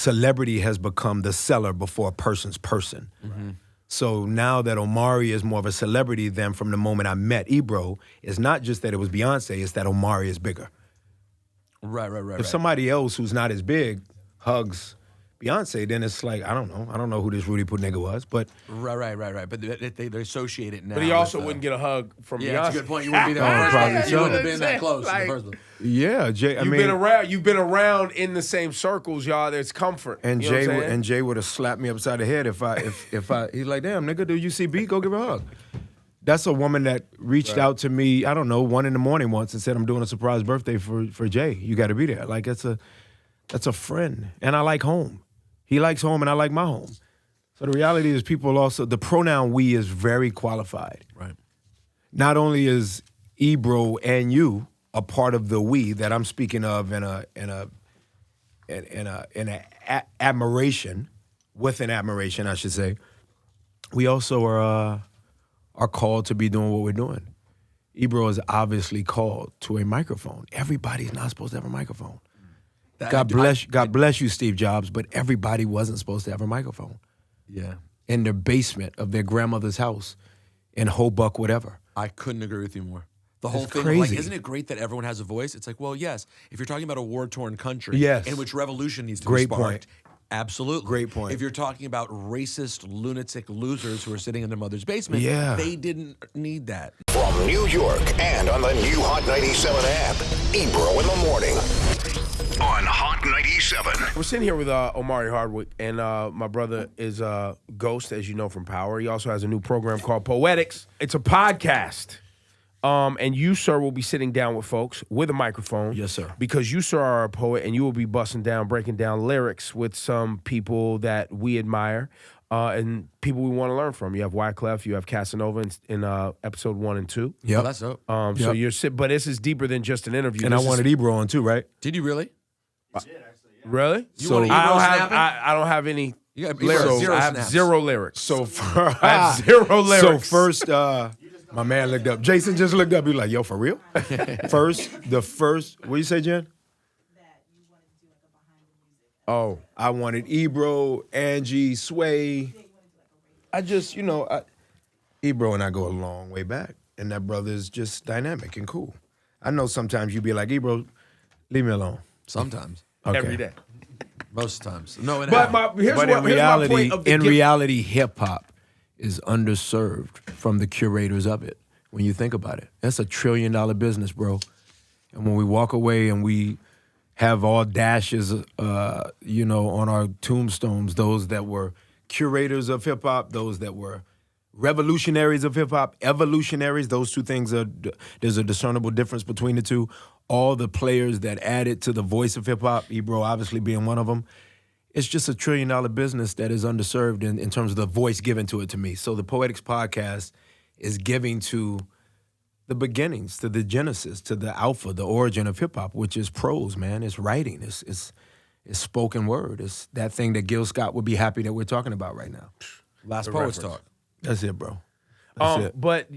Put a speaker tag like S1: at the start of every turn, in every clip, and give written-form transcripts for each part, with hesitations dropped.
S1: celebrity has become the seller before a person's person.
S2: Mm-hmm.
S1: So now that Omari is more of a celebrity than from the moment I met Ebro, it's not just that it was Beyonce, it's that Omari is bigger.
S2: Right.
S1: If somebody else who's not as big hugs Beyonce, then it's like, I don't know who this Rudy Poo nigga was, but...
S2: Right. But they associate it now.
S3: But he also wouldn't get a hug from Beyonce.
S2: Yeah, that's a good point. You wouldn't be there.
S1: Probably
S2: You wouldn't have been that close in the first place.
S1: Yeah, Jay,
S3: You've been around in the same circles, y'all. There's comfort.
S1: And
S3: you know
S1: Jay would have slapped me upside the head if I he's like, damn, nigga, do you see B? Go give her a hug. That's a woman that reached out to me, I don't know, 1 a.m. once and said, I'm doing a surprise birthday for Jay. You got to be there. Like, that's a friend. And I like home. He likes home and I like my home. So the reality is people also, the pronoun we is very qualified.
S2: Right.
S1: Not only is Ebro and you a part of the we that I'm speaking of in admiration, with an admiration, I should say, we also are called to be doing what we're doing. Ebro is obviously called to a microphone. Everybody's not supposed to have a microphone. God bless you, Steve Jobs, but everybody wasn't supposed to have a microphone.
S2: Yeah.
S1: In their basement of their grandmother's house in Hobuck, whatever.
S2: I couldn't agree with you more. The whole
S1: It's
S2: thing,
S1: crazy.
S2: like, isn't it great that everyone has a voice? It's like, well, yes, if you're talking about a war-torn country
S1: Yes.
S2: in which revolution needs to
S1: Great
S2: be sparked,
S1: point.
S2: absolutely.
S1: Great point.
S2: If you're talking about racist, lunatic losers who are sitting in their mother's basement,
S1: Yeah.
S2: they didn't need that.
S4: From New York and on the new Hot 97 app, Ebro in the morning on Hot 97.
S3: We're sitting here with Omari Hardwick, and my brother is Ghost, as you know from Power. He also has a new program called Poetics. It's a podcast. And you, sir, will be sitting down with folks with a microphone.
S1: Yes, sir.
S3: Because you, sir, are a poet, and you will be breaking down lyrics with some people that we admire and people we want to learn from. You have Wyclef, you have Casanova in episode 1 and 2.
S1: Yep.
S2: Oh, that's dope.
S3: So but this is deeper than just an interview.
S1: And I wanted Ebro on too, right?
S2: Did you really?
S3: Really?
S2: You want
S3: I
S2: Ebro
S3: don't have.
S2: snapping?
S3: I don't have any
S2: You got
S3: lyrics.
S2: zero
S3: I have
S2: snaps.
S3: zero lyrics.
S1: So
S3: I have zero lyrics.
S1: So first, my man looked up. Jason just looked up. He was like, yo, for real? the first, what you say, Jen? Oh, I wanted Ebro, Angie, Sway. I just, Ebro and I go a long way back. And that brother is just dynamic and cool. I know sometimes you be like, Ebro, leave me alone.
S2: Sometimes.
S1: Okay.
S3: Every day.
S2: Most times. No, it
S3: But
S2: happens.
S3: here's
S1: But
S3: my
S1: in
S3: point of the
S1: reality, hip hop is underserved from the curators of it. When you think about it, that's $1 trillion business, bro. And when we walk away and we have all dashes, on our tombstones, those that were curators of hip hop, those that were revolutionaries of hip hop, evolutionaries. Those two things there's a discernible difference between the two. All the players that added to the voice of hip hop, Ebro obviously being one of them. It's just $1 trillion business that is underserved in terms of the voice given to it to me. So the Poetics podcast is giving to the beginnings, to the genesis, to the alpha, the origin of hip hop, which is prose, man. It's writing. It's spoken word. It's that thing that Gil Scott would be happy that we're talking about right now.
S2: Last Poets Talk.
S1: That's it, bro. That's it.
S3: But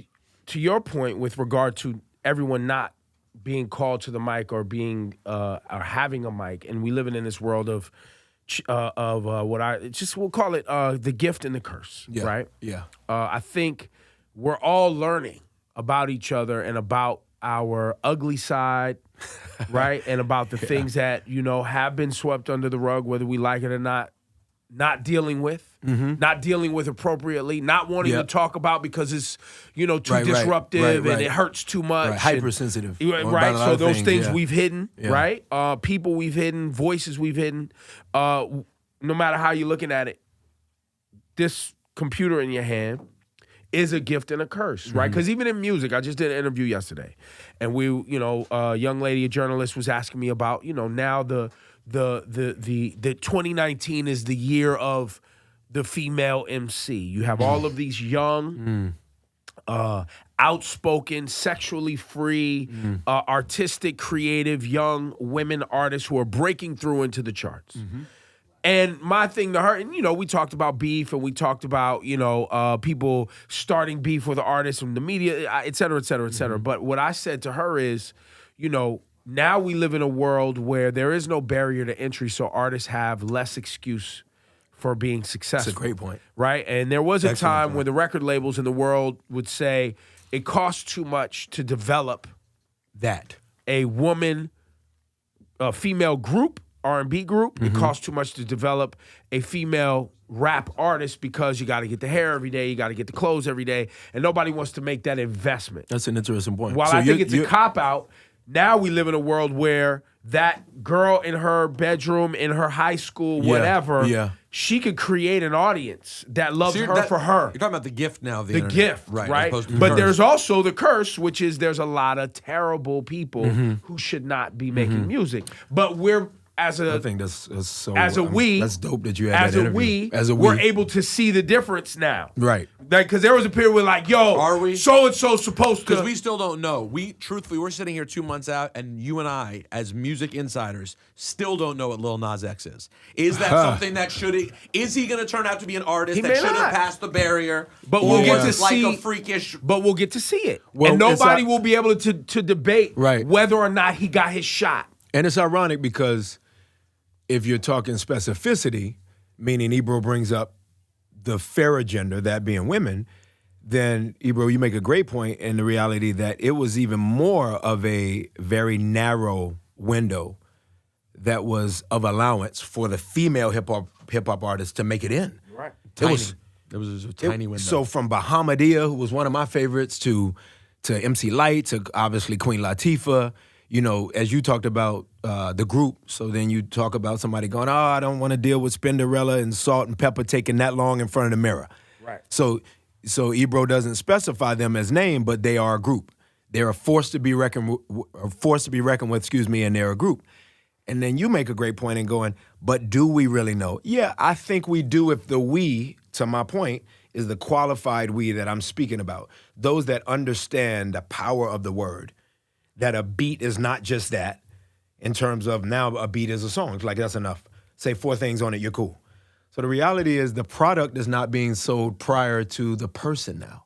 S3: to your point, with regard to everyone not being called to the mic or being or having a mic, and we living in this world of we'll call it the gift and the curse,
S1: Yeah.
S3: right?
S1: Yeah.
S3: I think we're all learning about each other and about our ugly side, right? And about the things that, have been swept under the rug, whether we like it or not dealing with, not dealing with appropriately, not wanting to talk about because it's, too disruptive and it hurts too much.
S1: Right. Hypersensitive.
S3: Right. So those things
S1: yeah.
S3: we've hidden,
S1: Yeah.
S3: right? People we've hidden, voices we've hidden. No matter how you're looking at it, this computer in your hand is a gift and a curse, right? Because even in music, I just did an interview yesterday, and a young lady, a journalist, was asking me about, now the 2019 is the year of the female MC. You have all of these young, outspoken, sexually free, artistic, creative, young women artists who are breaking through into the charts. And my thing to her, and we talked about beef, and we talked about people starting beef with the artists and the media, et cetera, et cetera, et cetera. But what I said to her is, now we live in a world where there is no barrier to entry, so artists have less excuse for being successful.
S1: That's a great point.
S3: Right? And there was a
S1: Excellent
S3: time
S1: point.
S3: when the record labels in the world would say it costs too much to develop
S1: That.
S3: a female group, R&B group. It costs too much to develop a female rap artist because you got to get the hair every day, you got to get the clothes every day, and nobody wants to make that investment.
S1: That's an interesting point.
S3: While
S1: So
S3: I think
S1: you-
S3: it's a cop-out, now we live in a world where that girl in her bedroom, in her high school,
S1: Yeah,
S3: whatever,
S1: yeah.
S3: she could create an audience that loves
S2: So
S3: her
S2: that-
S3: for her.
S2: You're talking about the gift now.
S3: The
S2: internet.
S3: gift,
S2: right? as
S3: right?
S2: opposed to the
S3: But
S2: curse.
S3: there's also the curse, which is there's a lot of terrible people who should not be making music. But we're
S1: I think that's so.
S3: as a we,
S1: that's dope that you had
S3: as
S1: that
S3: a
S1: interview.
S3: we, we're able to see the difference now,
S1: Right.
S3: Like, because there was a period where, like, yo,
S2: Are we?
S3: so and so supposed to?
S2: Because we still don't know. Truthfully, we're sitting here 2 months out, and you and I, as music insiders, still don't know what Lil Nas X is. Is that something that is he going to turn out to be an artist
S3: He
S2: that
S3: may
S2: should
S3: not.
S2: have passed the barrier?
S3: But
S2: or
S3: we'll get
S2: was
S3: to
S2: it like
S3: see-
S2: a freakish.
S3: But we'll get to see it,
S1: Well,
S3: and
S1: it's
S3: nobody
S1: not-
S3: will be able to debate
S1: Right.
S3: whether or not he got his shot.
S1: And it's ironic because if you're talking specificity, meaning Ebro brings up the fairer gender, that being women, then Ebro, you make a great point in the reality that it was even more of a very narrow window that was of allowance for the female hip hop artists to make it in.
S3: Right.
S2: Tiny.
S1: It was
S2: a tiny window.
S1: So from Bahamadia, who was one of my favorites, to MC Lyte, to obviously Queen Latifah, you know, as you talked about the group, so then you talk about somebody going, oh, I don't want to deal with Spinderella and Salt and Pepper taking that long in front of the mirror.
S3: Right.
S1: So Ebro doesn't specify them as name, but they are a group. They're a force to be reckoned with, and they're a group. And then you make a great point in going, but do we really know? Yeah, I think we do if the we, to my point, is the qualified we that I'm speaking about. Those that understand the power of the word, that a beat is not just that in terms of now a beat is a song. It's like, that's enough. Say 4 things on it, you're cool. So the reality is the product is not being sold prior to the person now.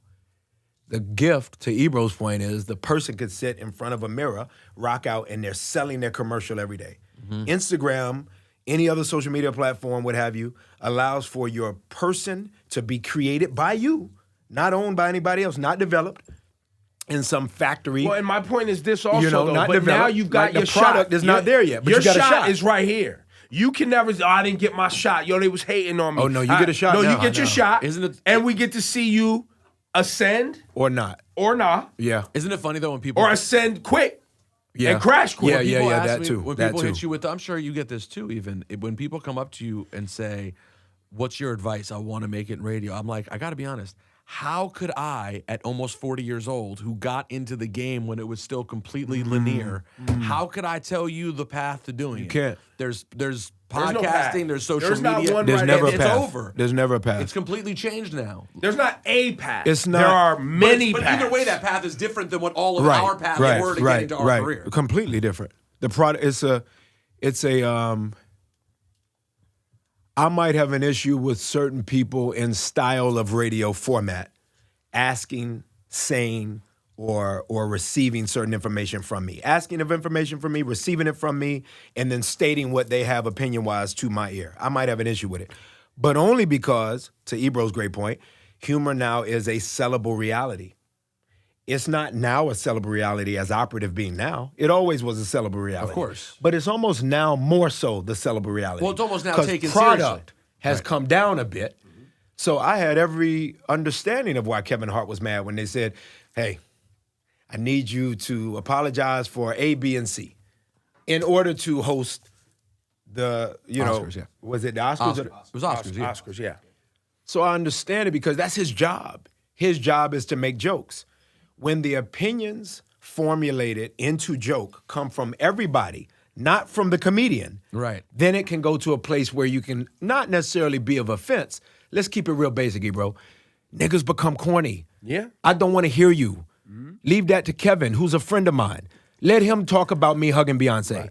S1: The gift, to Ebro's point, is the person could sit in front of a mirror, rock out, and they're selling their commercial every day. Instagram, any other social media platform, what have you, allows for your person to be created by you, not owned by anybody else, not developed in some factory.
S3: Well, and my point is this also,
S1: You know,
S3: though,
S1: not
S3: but
S1: developed.
S3: now you've got
S1: Like,
S3: your
S1: the product
S3: shot.
S1: is not there yet, but
S3: your
S1: you got a shot.
S3: is right here. You can never. Oh, I didn't get my shot. Yo, they was hating on me.
S1: Oh, no, you get a shot
S3: No,
S1: now.
S3: you get your
S1: I know.
S3: shot.
S2: Isn't it-
S3: And we get to see you ascend
S1: or not.
S3: or not,
S1: Yeah.
S2: Isn't it funny though when people
S3: or ascend quick
S1: Yeah.
S3: and crash quick.
S1: Yeah,
S2: When
S1: yeah,
S2: people
S1: yeah,
S2: ask
S1: that
S2: me-
S1: too.
S2: When
S1: That
S2: people
S1: too.
S2: hit you with, I'm sure you get this too. Even when people come up to you and say, "What's your advice? I want to make it in radio." I'm like, I got to be honest. How could I, at almost 40 years old, who got into the game when it was still completely linear, how could I tell you the path to doing it? You
S1: can't.
S2: There's
S3: There's no path.
S2: podcasting, there's social
S3: There's not
S2: media.
S3: one
S1: There's
S3: right
S1: never a
S3: answer.
S2: It's
S1: path.
S2: over.
S1: There's never a path.
S2: It's completely changed now.
S3: There's not a path.
S1: It's not-
S3: There are
S2: But
S3: many
S2: but
S3: paths.
S2: either way, that path is different than what all of our paths were to get into our career.
S1: Completely different. The product it's a I might have an issue with certain people in style of radio format asking, saying, or receiving certain information from me. Asking of information from me, receiving it from me, and then stating what they have opinion-wise to my ear. I might have an issue with it. But only because, to Ebro's great point, humor now is a sellable reality. It's not now a sellable reality as operative being now. It always was a sellable reality.
S2: Of course.
S1: But it's almost now more so the sellable reality.
S2: Well, it's almost now
S1: 'Cause
S2: taken
S1: product
S2: seriously.
S1: has come down a bit. So I had every understanding of why Kevin Hart was mad when they said, hey, I need you to apologize for A, B, and C in order to host the,
S2: Oscars, yeah.
S1: Was it the Oscars?
S2: It was Oscars, yeah.
S3: Oscars, yeah.
S1: So I understand it because that's his job. His job is to make jokes. When the opinions formulated into joke come from everybody, not from the comedian,
S2: Right.
S1: then it can go to a place where you can not necessarily be of offense. Let's keep it real basic, bro. Niggas become corny.
S3: Yeah.
S1: I don't want to hear you. Leave that to Kevin, who's a friend of mine. Let him talk about me hugging Beyonce.
S3: Right.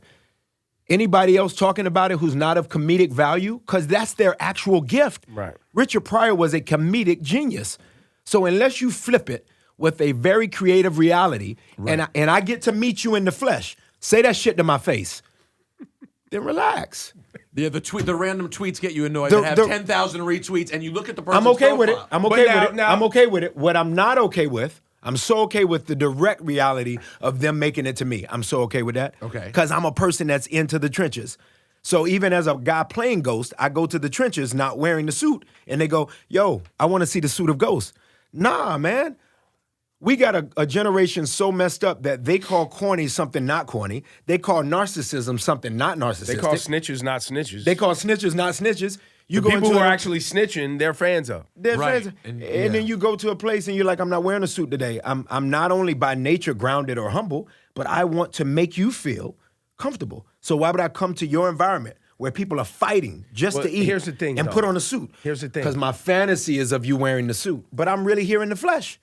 S1: Anybody else talking about it who's not of comedic value? Because that's their actual gift.
S3: Right.
S1: Richard Pryor was a comedic genius. So unless you flip it with a very creative reality, and I get to meet you in the flesh, Say that shit to my face. Then relax.
S2: Yeah, the random tweets get you annoyed
S1: The-
S2: that have
S1: the-
S2: 10,000 retweets, and you look at the person's
S1: I'm okay with it.
S2: profile.
S1: I'm
S3: But
S1: okay
S3: now-
S1: with it.
S3: now-
S1: I'm okay with it. What I'm not okay with, I'm so okay with the direct reality of them making it to me. I'm so okay with that.
S2: Okay.
S1: Because I'm a person that's into the trenches. So even as a guy playing Ghost, I go to the trenches not wearing the suit, and they go, yo, I want to see the suit of Ghost. Nah, man. We got a generation so messed up that they call corny something not corny. They call narcissism something not narcissistic.
S3: They call snitches not snitches.
S1: They call snitches not snitches. You
S3: the
S1: go
S3: people
S1: into
S3: who are
S1: a-
S3: actually snitching, they're fans of.
S1: they're
S2: Right.
S1: fans.
S2: And-
S1: And then you go to a place and you're like, I'm not wearing a suit today. I'm not only by nature grounded or humble, but I want to make you feel comfortable. So why would I come to your environment where people are fighting just
S3: Well,
S1: to eat
S3: here's the thing,
S1: and
S3: though.
S1: put on a suit?
S3: Here's the thing.
S1: Because my fantasy is of you wearing the suit, but I'm really here in the flesh.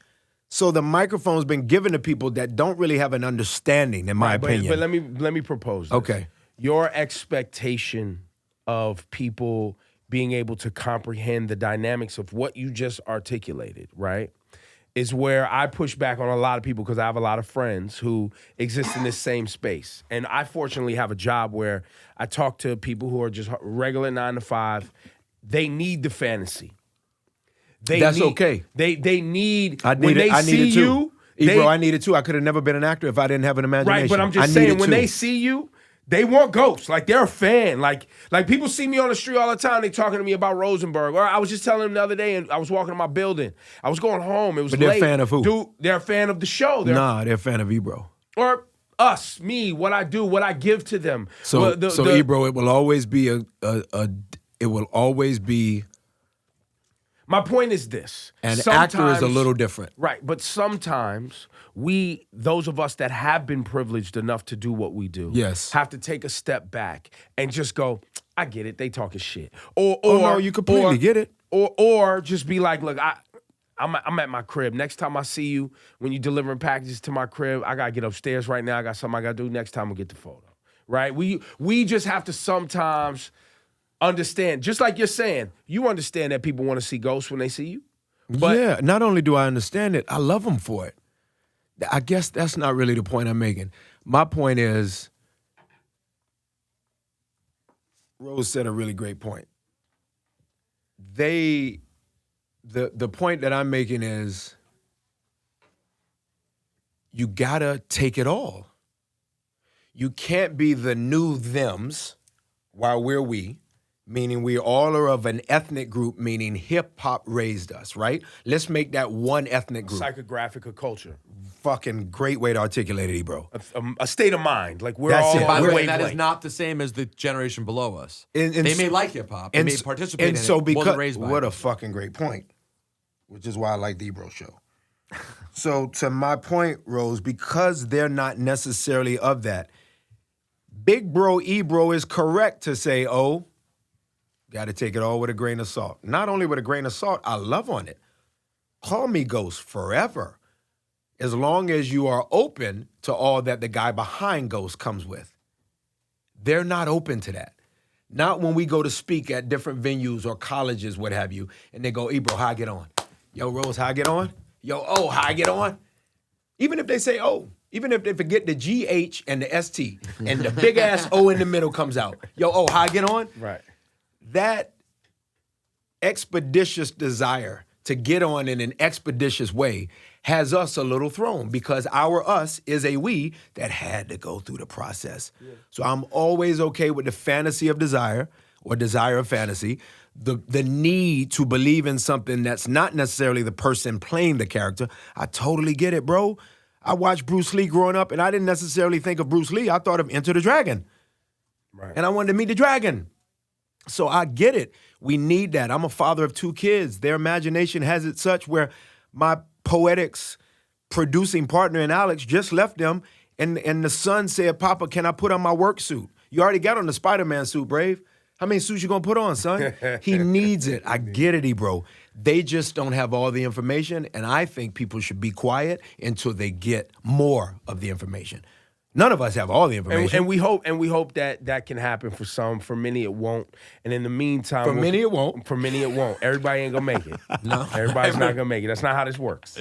S1: So the microphone's been given to people that don't really have an understanding, in my opinion.
S3: But let me propose this.
S1: Okay.
S3: Your expectation of people being able to comprehend the dynamics of what you just articulated, right, is where I push back on a lot of people because I have a lot of friends who exist in this same space. And I fortunately have a job where I talk to people who are just regular 9 to 5. They need the fantasy.
S1: That's okay.
S3: They need
S1: I
S3: when
S1: need
S3: they
S1: it. I
S3: see
S1: needed
S3: you.
S1: too. Ebro, I needed too. I could have never been an actor if I didn't have an imagination.
S3: Right, but I'm
S1: I
S3: just
S1: needed
S3: saying when
S1: to.
S3: they see you, they want Ghost. Like they're a fan. Like people see me on the street all the time. They talking to me about Rosenberg. Or I was just telling them the other day, and I was walking to my building. I was going home. It was
S1: But they're a
S3: late.
S1: fan of who?
S3: Dude, they're a fan of the show.
S1: Nah, they're a fan of Ebro.
S3: Or us, me, what I do, what I give to them.
S1: So,
S3: Well, the-
S1: Ebro, it will always be it will always be
S3: my point is this:
S1: an actor is a
S3: Sometimes-
S1: little different.
S3: Right, but sometimes those of us that have been privileged enough to do what we do,
S1: Yes.
S3: have to take a step back and just go, I get it, they talking shit. Or
S1: no, you completely get it.
S3: Or just be like, look, I'm at my crib. Next time I see you, when you delivering packages to my crib, I gotta get upstairs right now. I got something I gotta do. Next time we'll get the photo. Right? We just have to sometimes understand, just like you're saying, you understand that people want to see ghosts when they see you. But
S1: yeah, not only do I understand it, I love them for it. I guess that's not really the point I'm making. My point is, Rose said a really great point. The point that I'm making is, you gotta take it all. You can't be the new thems while we're we, meaning we all are of an ethnic group, meaning hip hop raised us, right? Let's make that one ethnic group.
S3: psychographic of culture.
S1: Fucking great way to articulate it, Ebro.
S3: A state of mind. Like we're
S1: That's
S3: all
S1: it.
S3: on
S2: By the
S3: a
S2: way, that is
S3: wavelength.
S2: not the same as the generation below us.
S1: And
S2: they may
S1: so-
S2: like hip hop. They may
S1: s-
S2: participate
S1: and
S2: in
S1: so
S2: it.
S1: because,
S2: Wasn't raised by
S1: what
S2: it.
S1: a fucking great point, which is why I like the Ebro show. So to my point, Rose, because they're not necessarily of that, Big Bro Ebro is correct to say, oh, got to take it all with a grain of salt. Not only with a grain of salt, I love on it. Call me Ghost forever, as long as you are open to all that the guy behind Ghost comes with. They're not open to that. Not when we go to speak at different venues or colleges, what have you, and they go, Ebro, how I get on? Yo, Rose, how I get on? Yo, oh, how I get on? Even if they say, oh, even if they forget the GH and the ST and the big ass O in the middle comes out. Yo, oh, how I get on?
S3: Right.
S1: That expeditious desire to get on in an expeditious way has us a little thrown, because our us is a we that had to go through the process. Yeah. So I'm always okay with the fantasy of desire or desire of fantasy, the need to believe in something that's not necessarily the person playing the character. I totally get it, bro. I watched Bruce Lee growing up, and I didn't necessarily think of Bruce Lee. I thought of Enter the Dragon.
S3: Right.
S1: And I wanted to meet the dragon. So I get it. We need that. I'm a father of 2 kids. Their imagination has it such where my poetics producing partner in Alex just left them, and the son said, Papa, can I put on my work suit? You already got on the Spider-Man suit, Brave. How many suits you gonna put on, son? He needs it. I get it, bro. They just don't have all the information, and I think people should be quiet until they get more of the information. None of us have all the information.
S3: And we hope that can happen for some. For many, it won't. And in the meantime,
S1: For many, it won't.
S3: For many, it won't. Everybody ain't gonna make it. No, everybody's not gonna make it. That's not how this works.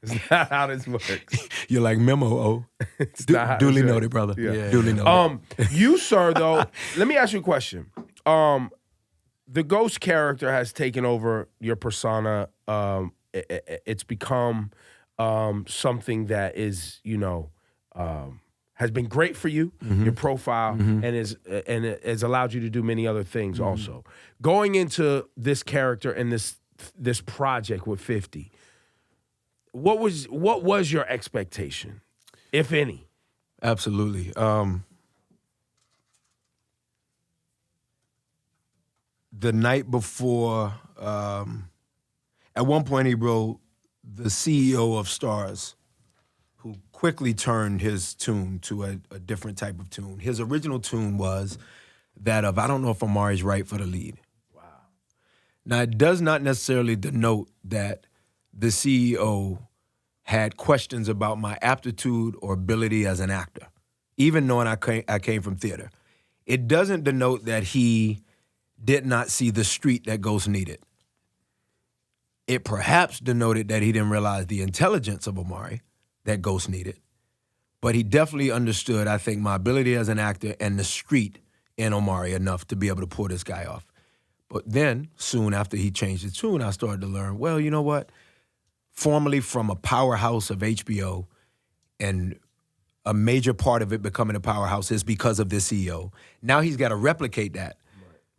S3: It's not how this works.
S1: You're like memo. Oh,
S3: It's not how
S1: duly
S3: this
S1: noted, brother.
S3: Yeah.
S1: Duly noted.
S3: You, sir, though, let me ask you a question. The Ghost character has taken over your persona. It's become something that is, has been great for you, your profile, and it has allowed you to do many other things also. Going into this character and this project with 50, what was your expectation, if any?
S1: Absolutely. The night before, at one point, Ebro, the CEO of Stars, who quickly turned his tune to a different type of tune. His original tune was that of, I don't know if Omari's right for the lead. Wow. Now, it does not necessarily denote that the CEO had questions about my aptitude or ability as an actor, even knowing I came from theater. It doesn't denote that he did not see the street that Ghost needed. It perhaps denoted that he didn't realize the intelligence of Omari that Ghost needed. But he definitely understood, I think, my ability as an actor and the street in Omari enough to be able to pull this guy off. But then, soon after he changed the tune, I started to learn, well, you know what? Formerly from a powerhouse of HBO, and a major part of it becoming a powerhouse is because of this CEO. Now he's got to replicate that.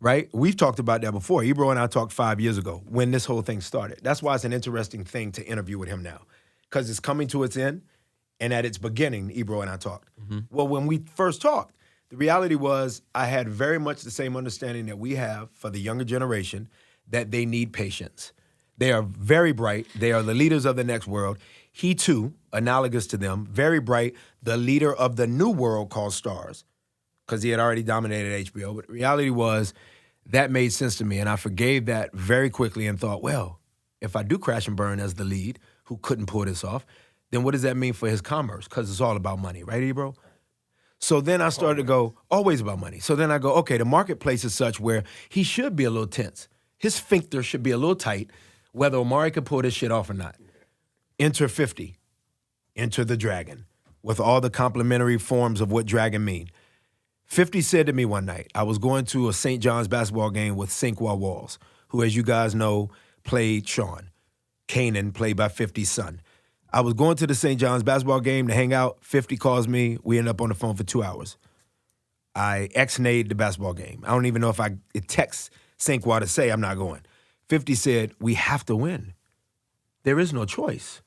S1: Right? We've talked about that before. Ebro and I talked 5 years ago when this whole thing started. That's why it's an interesting thing to interview with him now, because it's coming to its end, and at its beginning, Ebro and I talked. Well, when we first talked, the reality was I had very much the same understanding that we have for the younger generation, that they need patience. They are very bright. They are the leaders of the next world. He, too, analogous to them, very bright, the leader of the new world called Stars, because he had already dominated HBO. But the reality was that made sense to me, and I forgave that very quickly and thought, well, if I do crash and burn as the lead, who couldn't pull this off, then what does that mean for his commerce? Because it's all about money, right, Ebro? So then I started to go, always about money. So then I go, okay, the marketplace is such where he should be a little tense. His sphincter should be a little tight, whether Omari could pull this shit off or not. Enter 50. Enter the dragon, with all the complimentary forms of what dragon mean. 50 said to me one night, I was going to a St. John's basketball game with Sinqua Walls, who, as you guys know, played Sean. Kanan, played by 50's son. I was going to the St. John's basketball game to hang out. 50 calls me. We end up on the phone for 2 hours. I ex-nayed the basketball game. I don't even know if it texts Sinqua to say I'm not going. 50 said, we have to win. There is no choice.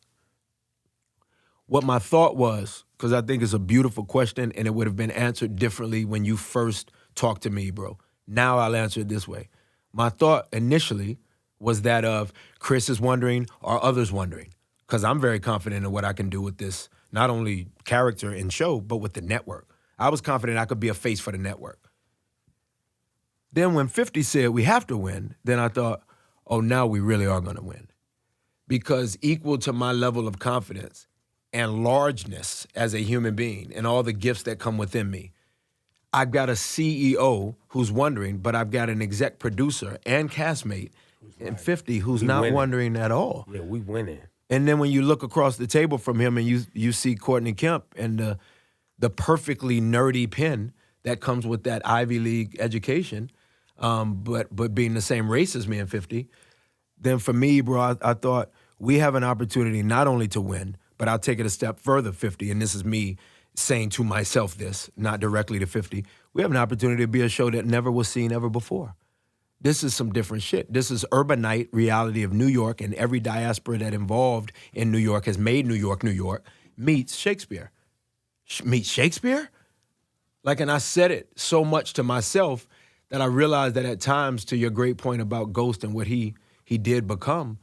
S1: What my thought was, because I think it's a beautiful question and it would have been answered differently when you first talked to me, bro. Now I'll answer it this way. My thought initially was that of Chris is wondering, are others wondering? Because I'm very confident in what I can do with this, not only character and show, but with the network. I was confident I could be a face for the network. Then when 50 said we have to win, then I thought, oh, now we really are going to win. Because equal to my level of confidence and largeness as a human being and all the gifts that come within me, I've got a CEO who's wondering, but I've got an exec producer and castmate in 50 who's not wondering at all.
S3: Yeah, we winning.
S1: And then when you look across the table from him and you see Courtney Kemp and the perfectly nerdy pen that comes with that Ivy League education, but being the same race as me and 50, then for me, bro, I thought we have an opportunity not only to win, but I'll take it a step further, 50, and this is me saying to myself this, not directly to 50. We have an opportunity to be a show that never was seen ever before. This is some different shit. This is urbanite reality of New York, and every diaspora that involved in New York has made New York, meets Shakespeare. Meets Shakespeare? Like, and I said it so much to myself that I realized that at times, to your great point about Ghost and what he did become,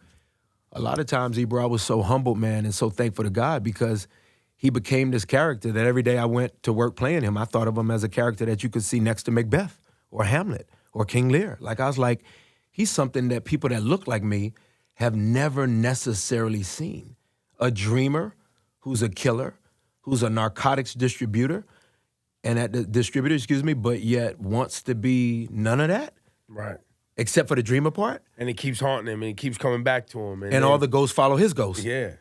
S1: a lot of times, Ebro, I was so humbled, man, and so thankful to God because he became this character that every day I went to work playing him, I thought of him as a character that you could see next to Macbeth or Hamlet or King Lear. Like, I was like, he's something that people that look like me have never necessarily seen. A dreamer who's a killer, who's a narcotics distributor, and at the distributor, but yet wants to be none of that.
S3: Right.
S1: Except for the dreamer part.
S3: And it keeps haunting him and it keeps coming back to him.
S1: And all the ghosts follow his ghost.
S3: Yeah.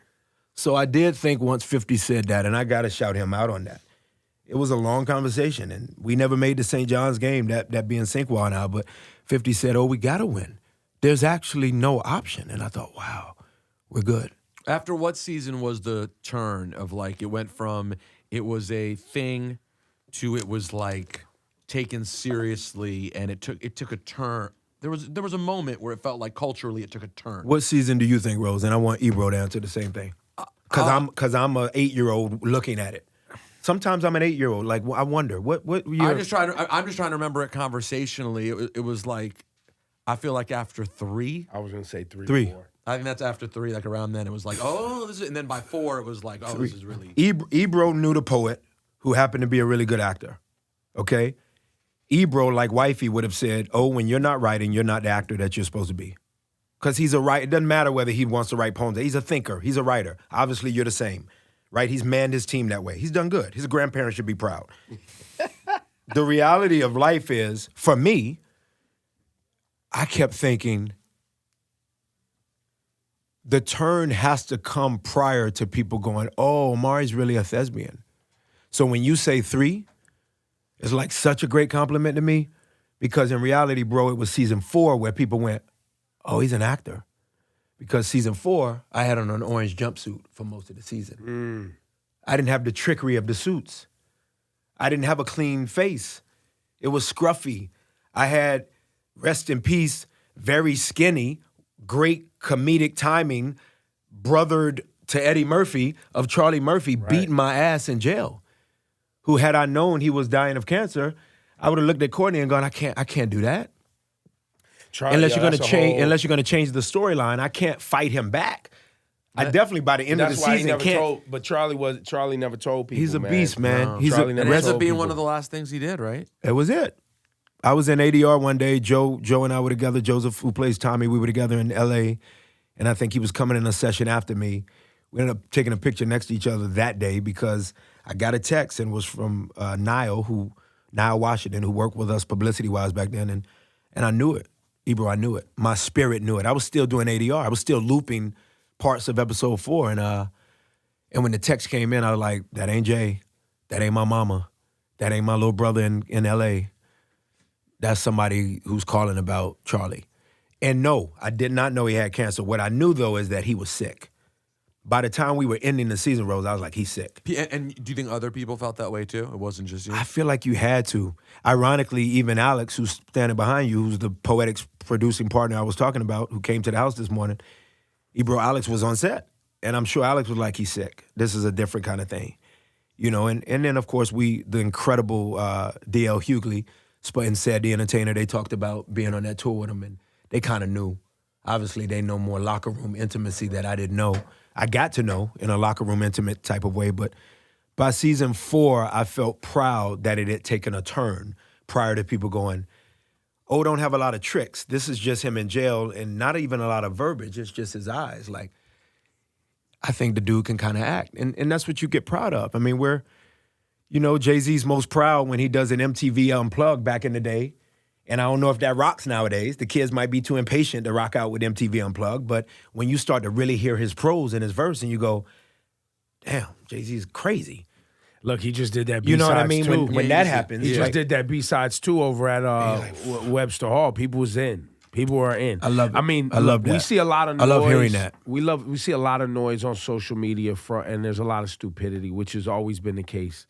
S1: So I did think once 50 said that, and I got to shout him out on that. It was a long conversation, and we never made the St. John's game, that being Sinqua now, but 50 said, we got to win. There's actually no option. And I thought, wow, we're good.
S2: After what season was the turn of like, it went from it was a thing to it was like taken seriously, and it took a turn. There was a moment where it felt like culturally it took a turn.
S1: What season do you think, Rose? And I want Ebro to answer the same thing. Because I'm an 8-year-old looking at it. Sometimes I'm an 8-year-old. Like, I wonder what year.
S2: I'm just trying to remember it conversationally. It was like, I feel like after 3.
S3: I was gonna say 3. 4.
S2: I think that's after 3. Like around then, it was like, this is. And then by 4, it was like, this is really.
S1: Ebro knew the poet, who happened to be a really good actor. Okay, Ebro, like Wifey, would have said, when you're not writing, you're not the actor that you're supposed to be. Because he's a writer. It doesn't matter whether he wants to write poems. He's a thinker. He's a writer. Obviously, you're the same, right? He's manned his team that way. He's done good. His grandparents should be proud. The reality of life is, for me, I kept thinking the turn has to come prior to people going, Omari's really a thespian. So when you say 3, it's like such a great compliment to me, because in reality, bro, it was season 4 where people went, he's an actor. Because season 4, I had on an orange jumpsuit for most of the season. I didn't have the trickery of the suits. I didn't have a clean face. It was scruffy. I had, rest in peace, very skinny, great comedic timing, brothered to Eddie Murphy of Charlie Murphy, beating my ass in jail. Who, had I known he was dying of cancer, I would have looked at Courtney and gone, I can't do that.
S3: Charlie,
S1: unless you're gonna change the storyline, I can't fight him back. I definitely by the end of the season can't.
S3: But Charlie never told people.
S1: He's a beast, man.
S2: No.
S1: He's
S3: Charlie
S1: a
S3: never
S2: It ends
S3: told
S2: up being
S3: people.
S2: one of the last things he did, right?
S1: It was it. I was in ADR one day. Joe and I were together. Joseph, who plays Tommy, we were together in L.A., and I think he was coming in a session after me. We ended up taking a picture next to each other that day because I got a text and it was from Niall Washington, who worked with us publicity-wise back then, and I knew it. Ebro, I knew it. My spirit knew it. I was still doing ADR. I was still looping parts of episode 4, and when the text came in, I was like, that ain't Jay. That ain't my mama. That ain't my little brother in L.A. That's somebody who's calling about Charlie. And no, I did not know he had cancer. What I knew, though, is that he was sick. By the time we were ending the season, Rose, I was like, he's sick.
S2: And do you think other people felt that way too? It wasn't just you?
S1: I feel like you had to. Ironically, even Alex, who's standing behind you, who's the Poetics producing partner I was talking about, who came to the house this morning, Ebro, Alex was on set. And I'm sure Alex was like, he's sick. This is a different kind of thing. You know, and then, of course, the incredible D.L. Hughley and Said the Entertainer, they talked about being on that tour with him, and they kind of knew. Obviously, they know more locker room intimacy that I didn't know. I got to know in a locker room intimate type of way, but by season 4, I felt proud that it had taken a turn prior to people going, don't have a lot of tricks. This is just him in jail and not even a lot of verbiage. It's just his eyes. Like, I think the dude can kind of act, and that's what you get proud of. I mean, Jay-Z's most proud when he does an MTV Unplugged back in the day. And I don't know if that rocks nowadays. The kids might be too impatient to rock out with MTV Unplugged. But when you start to really hear his prose and his verse and you go, damn, Jay-Z's crazy.
S3: Look, he just did that B-Sides
S1: You know what I mean?
S3: too.
S1: When that happens.
S3: He just did that B-Sides 2 over at Webster Hall. People was in. People were in.
S1: I love it.
S3: I mean,
S1: I love that.
S3: We see a lot of noise.
S1: I love hearing that.
S3: We see a lot of noise on social media, and there's a lot of stupidity, which has always been the case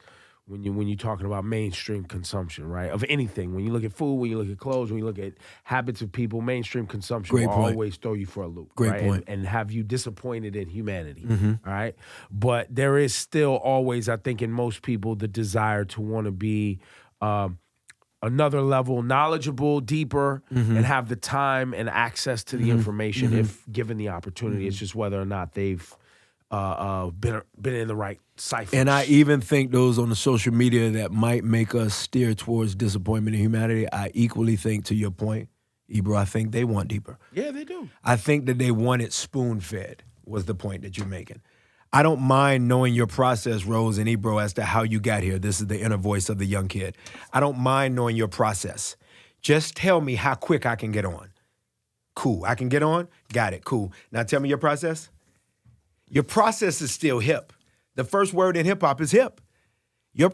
S3: when you're talking about mainstream consumption, right? Of anything. When you look at food, when you look at clothes, when you look at habits of people, mainstream consumption will always throw you for a loop.
S1: Great
S3: right?
S1: point.
S3: And have you disappointed in humanity,
S1: Mm-hmm.
S3: all right? But there is still always, I think, in most people, the desire to want to be another level knowledgeable, deeper,
S1: Mm-hmm.
S3: and have the time and access to the information if given the opportunity. It's just whether or not they've been in the right cipher.
S1: And I even think those on the social media that might make us steer towards disappointment in humanity, I equally think, to your point, Ebro, I think they want deeper.
S3: Yeah, they do.
S1: I think that they want it spoon-fed, was the point that you're making. I don't mind knowing your process, Rose and Ebro, as to how you got here. This is the inner voice of the young kid. I don't mind knowing your process. Just tell me how quick I can get on. Cool. I can get on? Got it. Cool. Now tell me your process. Your process is still hip. The first word in hip hop is hip. Your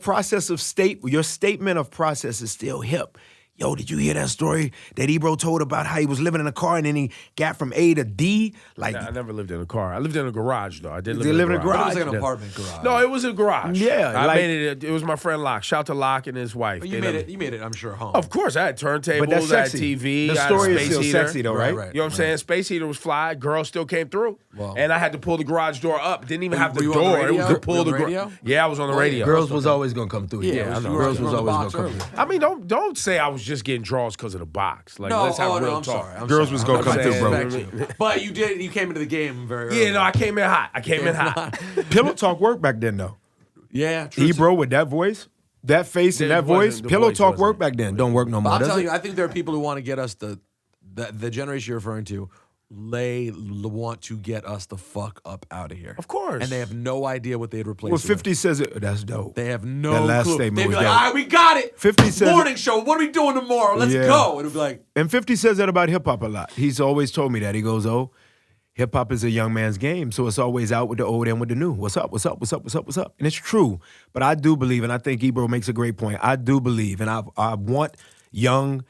S1: statement of process is still hip. Yo, did you hear that story that Ebro told about how he was living in a car and then he got from A to D? Like,
S3: I never lived in a car. I lived in a garage, though. I did live
S1: live
S3: in
S1: in
S3: a
S1: a
S3: garage.
S1: garage?
S2: It was like an apartment garage.
S3: No, it was a garage.
S1: Yeah,
S3: I
S1: like-
S3: made it. It was my friend Locke. Shout to Locke and his wife.
S2: But
S3: They
S2: you made
S3: never-
S2: it. You made it. I'm sure home.
S3: Of course, I had turntables.
S1: but that's
S3: I had
S1: sexy.
S3: TV.
S1: The
S3: I had
S1: story
S3: a
S1: is
S3: space
S1: still
S3: heater.
S1: sexy, though, right?
S2: Right.
S3: You know what I'm saying? Space heater was fly. Girl still came through.
S2: Wow.
S3: And I had to pull the garage door up. Didn't even have the
S2: were you on the
S3: door. It
S2: radio?
S3: was to
S2: Were
S3: pull
S2: you on
S3: the
S2: the radio?
S3: Yeah, I was on the
S2: Oh, yeah.
S3: radio.
S1: girls was always gonna come through.
S2: Yeah,
S3: I know.
S1: Girls was
S2: on the
S1: always
S2: box
S1: gonna come
S2: early.
S1: through.
S3: I mean, don't say I was just getting draws because of the box. Like,
S2: No,
S3: let's have real
S2: I'm
S3: talk.
S2: sorry. I'm
S1: Girls
S2: sorry.
S1: was
S2: I'm
S1: gonna
S2: not
S1: come
S3: through, bro.
S2: disrespect you. But you did. You came into the game very early.
S3: Yeah, no, I came in hot.
S1: Pillow Talk worked back then, though.
S2: Yeah, true.
S1: Ebro with that voice, that face, and
S3: It
S1: that voice.
S3: wasn't- the
S1: Pillow
S3: voice
S1: Talk
S3: wasn't.
S1: worked back then. Don't work no
S2: But
S1: more.
S2: I'm
S1: does
S2: telling
S1: it?
S2: you, I think there are people who want to get us the generation you're referring to. They want to get us the fuck up out of here.
S3: Of course.
S2: And they have no idea what they'd replace
S1: Well,
S2: it
S1: 50 says it. That's dope.
S2: with. They have no
S1: That last
S2: clue.
S1: statement
S2: They'd be
S1: was
S2: like,
S1: dope.
S2: all right, we got it.
S1: 50 says
S2: Morning show. What are we doing tomorrow? Let's
S1: Yeah.
S2: go. And it'd be like,
S1: And 50 says that about hip hop a lot. He's always told me that. He goes, oh, hip hop is a young man's game. So it's always out with the old and with the new. What's up? What's up? What's up? What's up? What's up? And it's true. But I do believe, and I think Ebro makes a great point. I do believe, and I want young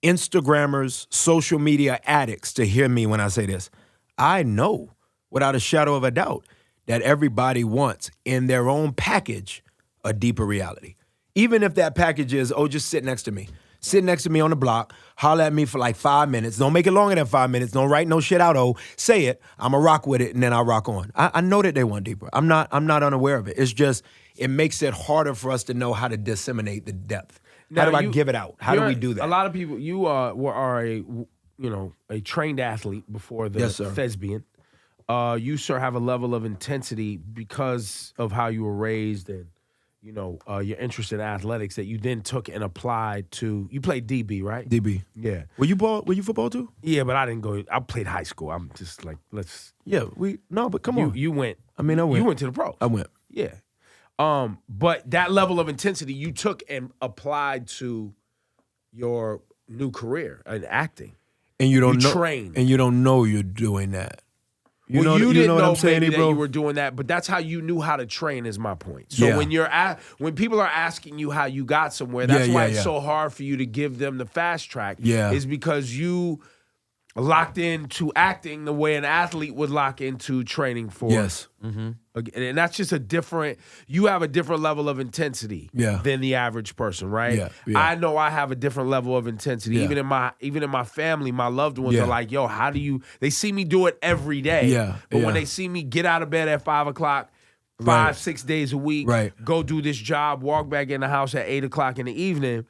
S1: Instagrammers, social media addicts to hear me when I say this. I know without a shadow of a doubt that everybody wants in their own package a deeper reality. Even if that package is, oh, just sit next to me. Sit next to me on the block, holler at me for like 5 minutes. Don't make it longer than 5 minutes. Don't write no shit out, oh. Say it. I'ma rock with it, and then I'll rock on. I know that they want deeper. I'm not unaware of it. It's just, it makes it harder for us to know how to disseminate the depth. How do I give it out? How do we do that?
S3: A lot of people, you are a trained athlete before the
S1: Yes, sir.
S3: thespian. You, sir, have a level of intensity because of how you were raised and, your interest in athletics that you then took and applied to, you played DB, right?
S1: DB.
S3: Yeah.
S1: Were you football too?
S3: Yeah, but I didn't go, I played high school. I'm just like,
S1: Yeah, but come on.
S3: you went.
S1: I mean, I went.
S3: You went to the pros.
S1: I went.
S3: Yeah. But that level of intensity you took and applied to your new career in acting.
S1: And you don't
S3: You
S1: know.
S3: train.
S1: And you don't know you're doing that. You
S3: Well,
S1: know,
S3: you didn't
S1: what
S3: know
S1: I'm saying,
S3: maybe that
S1: bro?
S3: you were doing that, but that's how you knew how to train. Is my point. So
S1: Yeah.
S3: when people are asking you how you got somewhere, that's
S1: Yeah,
S3: why
S1: yeah,
S3: it's
S1: yeah.
S3: so hard for you to give them the fast track.
S1: Yeah.
S3: Is because you locked into acting the way an athlete would lock into training for.
S1: Yes.
S3: And that's just you have a different level of intensity
S1: Yeah.
S3: than the average person, right?
S1: Yeah, yeah.
S3: I know I have a different level of intensity.
S1: Yeah.
S3: Even in my family, my loved ones
S1: Yeah.
S3: are like, yo, they see me do it every day.
S1: Yeah,
S3: But
S1: yeah.
S3: when they see me get out of bed at 5 o'clock,
S1: Right.
S3: 6 days a week,
S1: Right.
S3: go do this job, walk back in the house at 8 o'clock in the evening,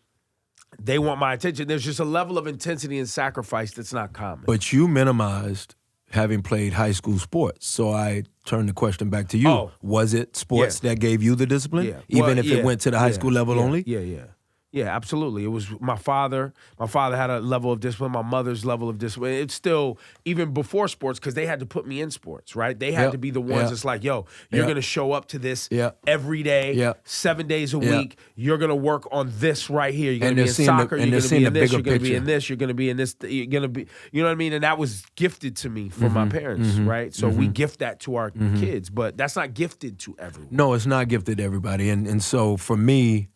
S3: they want my attention. There's just a level of intensity and sacrifice that's not common.
S1: But you minimized having played high school sports. So I turn the question back to you.
S3: Oh.
S1: Was it sports that gave you the discipline?
S3: Yeah.
S1: Even
S3: Well,
S1: if
S3: yeah.
S1: it went to the high
S3: Yeah.
S1: school level
S3: Yeah.
S1: only?
S3: Yeah, absolutely. It was my father. My father had a level of discipline. My mother's level of discipline. It's still, even before sports, because they had to put me in sports, right? They had
S1: Yep.
S3: to be the ones
S1: Yep.
S3: that's like, yo, you're
S1: Yep.
S3: going to show up to this
S1: Yep.
S3: every day,
S1: Yep.
S3: 7 days a
S1: Yep.
S3: week. You're going to work on this right here. You're going
S1: And
S3: to be
S1: they're
S3: in
S1: seeing the-
S3: soccer.
S1: and
S3: You're
S1: they're
S3: going to
S1: seeing
S3: be in
S1: the
S3: this.
S1: bigger
S3: You're going to be in
S1: picture.
S3: this. You're going to be in this. You're going to be, you know what I mean? And that was gifted to me from my parents, right? So we gift that to our kids, but that's not gifted to everyone.
S1: No, it's not gifted to everybody. And so for me,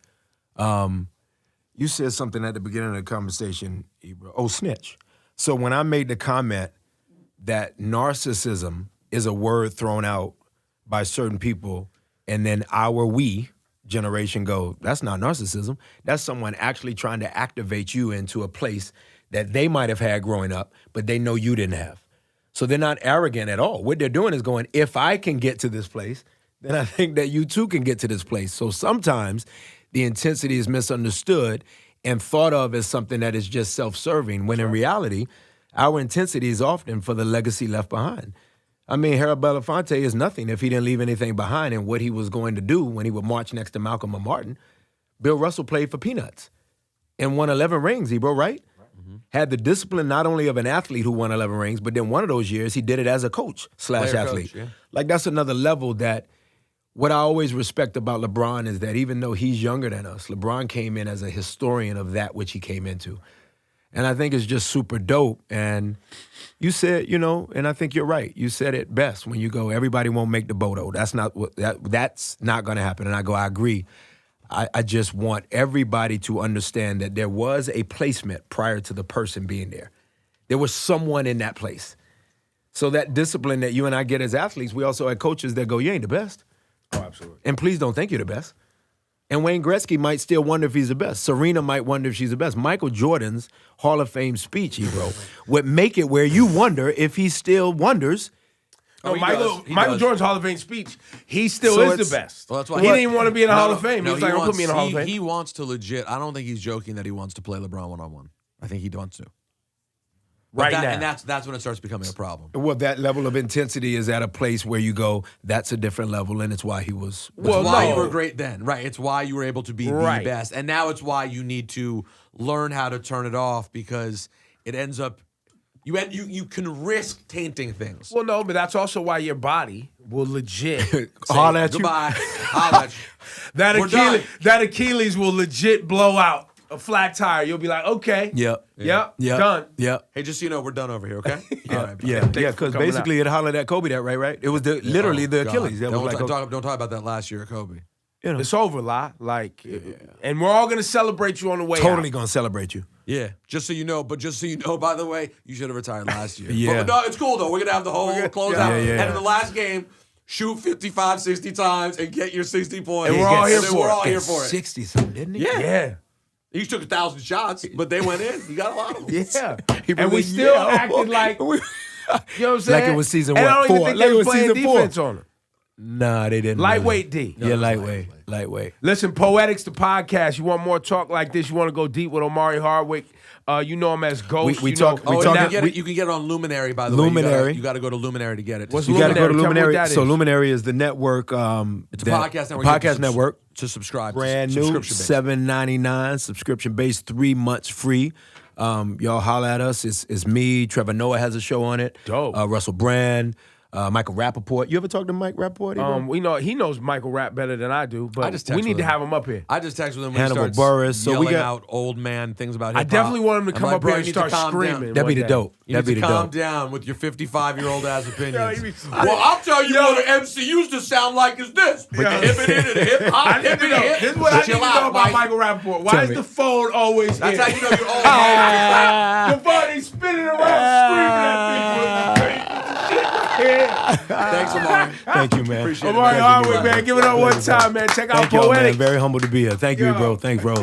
S1: you said something at the beginning of the conversation, Ebro. Oh, snitch. So when I made the comment that narcissism is a word thrown out by certain people, and then we generation go, that's not narcissism. That's someone actually trying to activate you into a place that they might have had growing up, but they know you didn't have. So they're not arrogant at all. What they're doing is going, if I can get to this place, then I think that you too can get to this place. So sometimes the intensity is misunderstood and thought of as something that is just self-serving, when in reality, our intensity is often for the legacy left behind. I mean, Harold Belafonte is nothing if he didn't leave anything behind in what he was going to do when he would march next to Malcolm or Martin. Bill Russell played for peanuts and won 11 rings, Ebro, right? Had the discipline not only of an athlete who won 11 rings, but then one of those years he did it as a coach / athlete.
S2: yeah.
S1: Like that's another level that what I always respect about LeBron is that even though he's younger than us, LeBron came in as a historian of that which he came into. And I think it's just super dope. And you said, you know, and I think you're right. You said it best when you go, everybody won't make the Bodo. That's not that's not going to happen. And I go, I agree. I just want everybody to understand that there was a placement prior to the person being there. There was someone in that place. So that discipline that you and I get as athletes, we also had coaches that go, you ain't the best.
S3: Oh, absolutely.
S1: And please don't think you're the best. And Wayne Gretzky might still wonder if he's the best. Serena might wonder if she's the best. Michael Jordan's Hall of Fame speech he wrote would make it where you wonder if he still wonders.
S3: No,
S2: he
S3: Michael
S2: does. He
S3: Michael
S2: does.
S3: Jordan's Hall of Fame speech, he still
S1: So
S3: is
S1: it's-
S3: the best.
S2: Well, that's why
S3: he didn't even want to be in the Hall of Fame.
S2: No,
S3: he was like, don't put me in the Hall of Fame.
S2: He wants to legit. I don't think he's joking that he wants to play LeBron one-on-one. I think he wants to. But
S3: Right
S2: that,
S3: now.
S2: And that's when it starts becoming a problem.
S1: Well, that level of intensity is at a place where you go, that's a different level, and it's why he was.
S3: Well,
S2: It's why
S3: no.
S2: you were great then, right? It's why you were able to be
S3: Right.
S2: the best, and now it's why you need to learn how to turn it off because it ends up you can risk tainting things.
S3: Well, no, but that's also why your body will legit.
S1: Holler at you.
S2: Goodbye. Holla at you. We're done.
S3: That Achilles will legit blow out a flat tire. You'll be like, okay.
S1: Yep.
S3: Yep.
S1: Yep.
S3: Done.
S1: Yep.
S2: Hey, just so you know, we're done over here, okay? All right.
S1: Yeah,
S3: Thanks for
S1: because
S3: coming
S1: basically it hollered at Kobe that right? It was literally the
S2: Oh, God.
S1: Achilles. That
S2: Don't,
S1: was like,
S2: don't talk about that last year at Kobe.
S1: you know,
S3: It's over, La. Like, and we're all gonna celebrate you on the way
S1: totally
S3: out.
S1: gonna celebrate you.
S2: Yeah, just so you know. But just so you know, by the way, you should have retired last year.
S1: Yeah.
S2: But no, it's cool though. We're gonna have the whole closeout,
S1: Yeah.
S2: and in the last game, shoot 55, 60 times and get your 60 points.
S3: And we're all here
S2: then
S3: for
S2: we're
S3: it.
S2: all here for it.
S1: 60 something, didn't he?
S2: Yeah.
S3: Yeah.
S2: He took 1,000 shots, but they went in. You got a lot of them.
S3: Yeah.
S1: He
S3: And we
S1: was
S3: still
S1: yeah.
S3: acted like, you know what I'm saying?
S1: Like it was season
S3: and I
S1: what,
S3: don't even
S1: 4?
S3: think
S1: Like
S3: they
S1: it
S3: were
S1: was
S3: playing
S1: season 4.
S3: defense on him.
S1: Nah, they didn't.
S3: Lightweight
S1: really.
S3: D.
S1: Yeah, lightweight.
S3: Listen, Poetics, the podcast. You want more talk like this? You want to go deep with Omari Hardwick? You know him as Ghost.
S1: We
S3: you
S1: talk-
S3: know,
S1: we
S2: Oh,
S1: talk-
S2: you,
S3: now-
S2: can get it, you can get it on Luminary, by the way.
S1: Luminary.
S2: You got to go to Luminary to get it.
S3: What's
S1: You got to go to
S3: Luminary? Tell me what
S1: Luminary.
S3: that
S1: So
S3: is.
S1: Luminary is the network.
S2: It's a podcast network. You have to
S1: Podcast network.
S2: To subscribe.
S1: Brand new,
S2: Subscription-based.
S1: $7.99, subscription based, 3 months free. Y'all holler at us. It's me. Trevor Noah has a show on it.
S3: Dope.
S1: Russell Brand, Michael Rappaport. You ever talk to Mike Rappaport? Ebro?
S3: we know he knows Michael Rap better than I do, but
S2: I just
S3: we
S2: text
S3: need
S2: with
S3: to
S2: him.
S3: have him up here.
S2: I just texted with him when
S1: Hannibal
S2: he starts
S1: Buress. So we
S2: yelling
S1: got-
S2: out old man things about
S3: I
S2: hip-hop.
S3: definitely want him to
S2: I'm
S3: come
S2: like,
S3: up
S2: bro,
S3: here
S2: you
S3: and
S2: need to
S3: start
S2: calm
S3: screaming.
S2: down.
S1: That'd be
S3: one
S1: the
S3: day.
S1: dope.
S2: You
S1: That'd
S2: need
S1: be
S2: to
S1: the
S2: calm
S1: dope.
S2: down with your 55-year-old ass opinions.
S3: you be-
S2: Well, I'll tell you what an MC used to sound like is this. Hip
S3: I need to know. This is what I need to
S2: Chill
S3: know
S2: out,
S3: about
S2: Mike.
S3: Michael Rappaport. Why
S1: Tell
S3: is
S1: me.
S3: the phone always
S2: That's
S3: here?
S2: how you know you're old, man.
S3: The phone is spinning around, screaming at people.
S2: Thanks, Amari.
S1: Thank you, man.
S2: Appreciate it.
S3: Omari
S1: Thank you,
S3: Hardwick,
S1: man.
S3: man. Give it up one time, man. Check out
S1: Thank y'all, man.
S3: Poetic.
S1: Very humble to be here. Thank you, bro. Thanks, bro.